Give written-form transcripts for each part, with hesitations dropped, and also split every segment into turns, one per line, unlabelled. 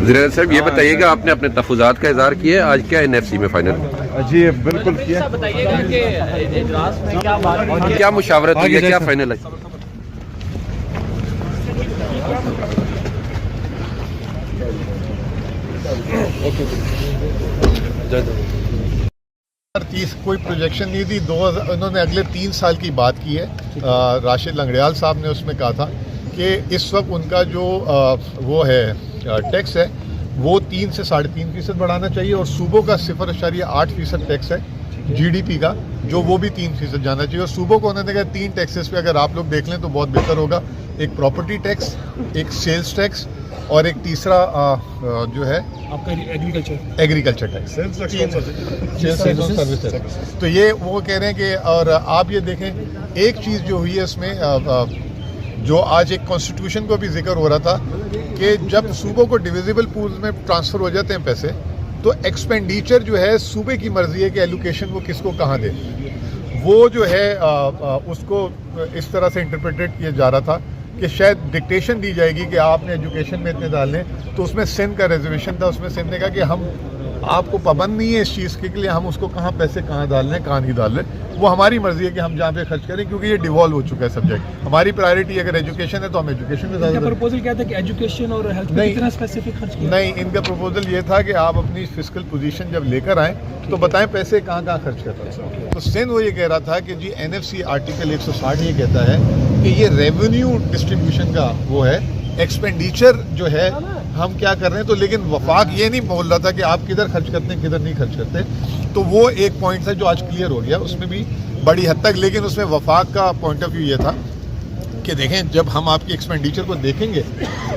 ज़रा साहब ये बताइएगा, आपने अपने तहफ़्फ़ुज़ात का इज़हार किया है, आज क्या NFC में फाइनल?
जी बिल्कुल किया।
बताइएगा कि इजलास में क्या बात,
क्या मुशावरत हुई है, क्या फाइनल है?
कोई प्रोजेक्शन नहीं दी। उन्होंने अगले 3 साल की बात की है। राशिद लंगड़ियाल साहब ने उसमें कहा था कि इस वक्त उनका जो वो है टैक्स है वो 3 से 3.5% बढ़ाना चाहिए और सूबों का 0.8% टैक्स है GDP का, जो वो भी 3% जाना चाहिए। और सूबों को उन्होंने कहा 3 टैक्सेस पे अगर आप लोग देख लें तो बहुत बेहतर होगा। एक प्रॉपर्टी टैक्स, एक सेल्स टैक्स और एक तीसरा जो है
आपका
एग्रीकल्चर टैक्स, सर्विस टैक्स। तो ये वो कह रहे हैं कि, और आप ये देखें एक चीज़ जो हुई है इसमें, जो आज एक कॉन्स्टिट्यूशन को भी जिक्र हो रहा था कि जब सूबों को डिविजिबल पूल्स में ट्रांसफ़र हो जाते हैं पैसे, तो एक्सपेंडिचर जो है सूबे की मर्जी है कि एलोकेशन वो किसको कहाँ दे। वो जो है उसको इस तरह से इंटरप्रेटेड किया जा रहा था कि शायद डिक्टेशन दी जाएगी कि आपने एजुकेशन में इतने डालने। तो उसमें सिंध का रिजर्वेशन था, उसमें सिंध ने कहा कि हम आपको पाबंद नहीं है इस चीज़ के लिए, हम उसको कहाँ पैसे कहाँ डालने कहाँ नहीं डालने, वो हमारी मर्जी है कि हम जहाँ पे खर्च करें, क्योंकि ये डिवॉल्व हो चुका है सब्जेक्ट। हमारी प्रायोरिटी अगर एजुकेशन है तो हम एजुकेशन में ज़्यादा।
प्रपोजल क्या था कि एजुकेशन और हेल्थ पे कितना स्पेसिफिक खर्च किया?
नहीं, इनका प्रपोजल ये था कि आप अपनी फिस्कल पोजीशन जब लेकर आएँ तो बताएं पैसे कहाँ कहाँ खर्च करते हैं। तो सिंध वो ये कह रहा था कि जी NFC आर्टिकल 160 ये कहता है कि ये रेवेन्यू डिस्ट्रीब्यूशन का वो है, एक्सपेंडिचर जो है हम क्या कर रहे हैं। तो लेकिन वफाक ये नहीं बोल रहा था कि आप किधर खर्च करते हैं किधर नहीं खर्च करते। तो वो एक पॉइंट था जो आज क्लियर हो गया, उसमें भी बड़ी हद तक। लेकिन उसमें वफाक का पॉइंट ऑफ व्यू ये था कि देखें जब हम आपकी एक्सपेंडिचर को देखेंगे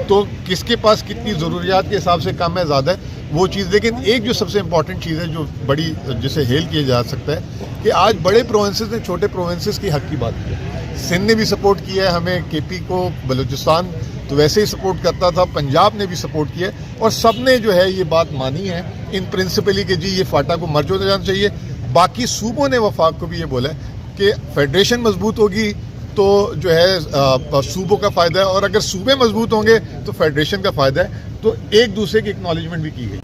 तो किसके पास कितनी ज़रूरियात के हिसाब से कम है ज़्यादा है वो चीज़। लेकिन एक जो सबसे इम्पॉर्टेंट चीज़ है जो बड़ी जिसे हेल किया जा सकता है कि आज बड़े प्रोविंसेस ने छोटे प्रोविंसेस की हक की बात की है। सिंध ने भी सपोर्ट किया है हमें, KP को, बलूचिस्तान तो वैसे ही सपोर्ट करता था, पंजाब ने भी सपोर्ट किया और सब ने जो है ये बात मानी है इन प्रिंसिपली कि जी ये फाटा को मर्ज हो जाना चाहिए। बाकी सूबों ने वफाक को भी ये बोला है कि फेडरेशन मजबूत होगी तो जो है सूबों का फ़ायदा है, और अगर सूबे मजबूत होंगे तो फेडरेशन का फ़ायदा है। तो एक दूसरे की एक्नॉलेजमेंट भी की गई।